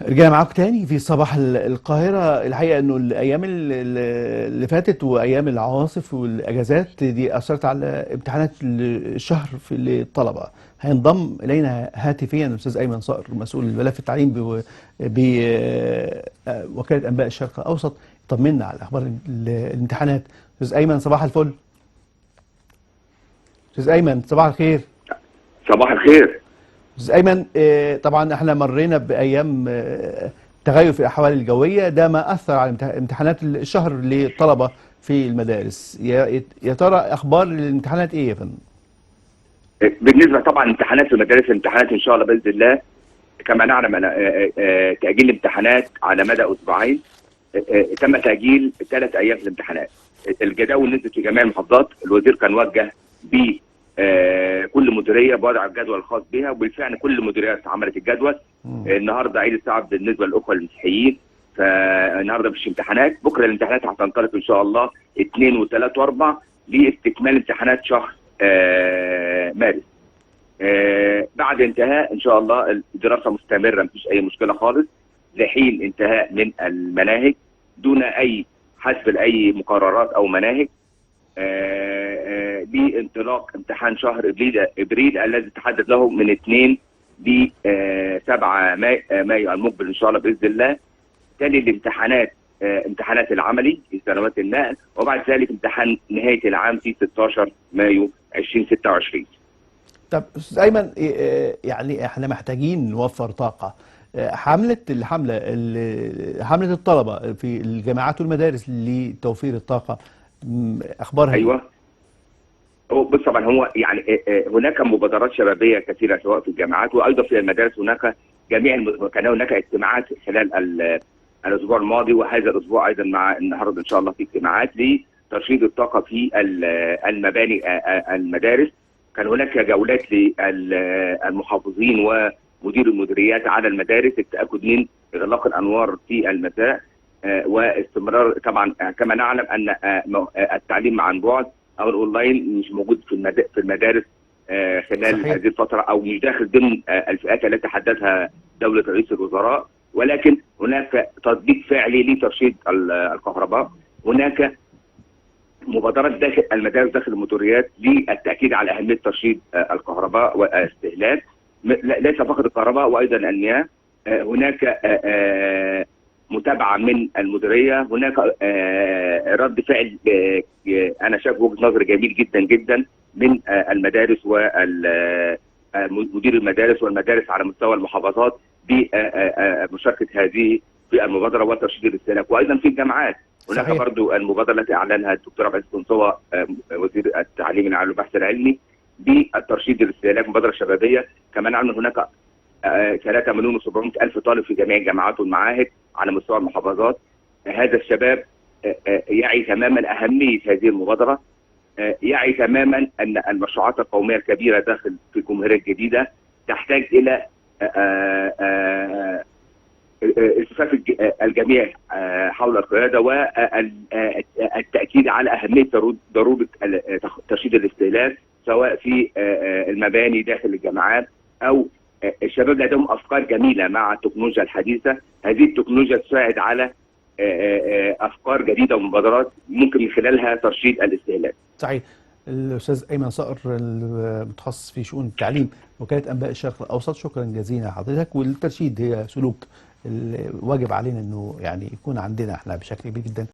رجعنا معاكم تاني في صباح القاهرة. الحقيقة انه الايام اللي فاتت وايام العواصف والاجازات دي اثرت على امتحانات الشهر في الطلبة. هينضم الينا هاتفيا الاستاذ ايمن صقر مسؤول الملف التعليم بوكالة انباء الشرق الاوسط، يطمنا على اخبار الامتحانات. استاذ ايمن صباح الفل. استاذ ايمن صباح الخير. صباح الخير. استاذ ايمن، طبعا احنا مرينا بايام تغير في الاحوال الجويه، ده ما اثر على امتحانات الشهر للطلبه في المدارس. يا ترى اخبار الامتحانات ايه يا فندم؟ بالنسبه طبعا امتحانات المدارس، امتحانات ان شاء الله باذن الله كما نعلم أنا تاجيل الامتحانات على مدى اسبوعين. تم تاجيل 3 ايام في الامتحانات. الجداول نزلت في جميع المحافظات. الوزير كان وجه ب كل مديريه بوضع الجدول الخاص بها، وبالفعل كل المديريات عملت الجدول. النهارده عيد الصعب بالنسبه للاخوه المسيحيين، فالنهارده مفيش امتحانات. بكره الامتحانات هتنطلق ان شاء الله 2 و3 و4 لاستكمال امتحانات شهر مارس. بعد انتهاء ان شاء الله الدراسه مستمره، مفيش اي مشكله خالص لحين انتهاء من المناهج دون اي حذف لاي مقررات او مناهج. بانطلاق امتحان شهر ابريل الذي تحدد له من 2 ل 7 مايو المقبل ان شاء الله باذن الله. تالي الامتحانات امتحانات العملي في سنوات النقل، وبعد ذلك امتحان نهايه العام في 16 مايو 2026. طب استاذ ايمن، يعني احنا محتاجين نوفر طاقه. حمله حمله الطلبه في الجامعات والمدارس لتوفير الطاقه، اخبارها ايه؟ ايوه. بص طبعا هو يعني هناك مبادرات شبابيه كثيره سواء في الجامعات وايضا في المدارس. هناك كان هناك اجتماعات خلال الاسبوع الماضي وهذا الاسبوع ايضا، مع النهارده ان شاء الله في اجتماعات لترشيد الطاقه في المباني المدارس. كان هناك جولات للمحافظين ومدير المديريات على المدارس، التاكد من اغلاق الانوار في المساء واستمرار. طبعا كما نعلم ان التعليم عن بعد او الاونلاين مش موجود في المدارس خلال صحيح. هذه الفتره، او مش داخل ضمن الفئات التي حددها دوله رئيس الوزراء. ولكن هناك تطبيق فعلي لترشيد الكهرباء. هناك مبادرات داخل المدارس داخل المديريات للتاكيد على اهميه ترشيد الكهرباء واستهلاك ليس فقط الكهرباء وايضا المياه. هناك متابعه من المديريه. هناك رد فعل انا شايف وجهه نظر جميل جدا جدا من المدارس ومدير المدارس والمدارس على مستوى المحافظات بمشاركه هذه في المبادره وترشيد الاستهلاك. وايضا في الجامعات هناك صحيح. برضو المبادره التي اعلنها الدكتور عبد العزيز طنطاوي وزير التعليم العالي والبحث العلمي بالترشيد الاستهلاك، مبادره شبابيه. كما نعلم هناك 3,700,000 طالب في جميع الجامعات والمعاهد على مستوى المحافظات. هذا الشباب يعي تماما اهميه هذه المبادره، يعي تماما ان المشروعات القوميه الكبيره داخل في الجمهوريه الجديده تحتاج الى التفاف الجميع حول القياده والتاكيد على اهميه ضروره ترشيد الاستهلاك سواء في المباني داخل الجامعات او الشباب لديهم افكار جميله مع التكنولوجيا الحديثه. هذه التكنولوجيا تساعد على افكار جديده ومبادرات ممكن من خلالها ترشيد الاستهلاك. صحيح. الأستاذ أيمن صقر المتخصص في شؤون التعليم وكالة أنباء الشرق الأوسط، شكرا جزيلا لحضرتك. والترشيد هي سلوك واجب علينا أنه يعني يكون عندنا احنا بشكل كبير جدا.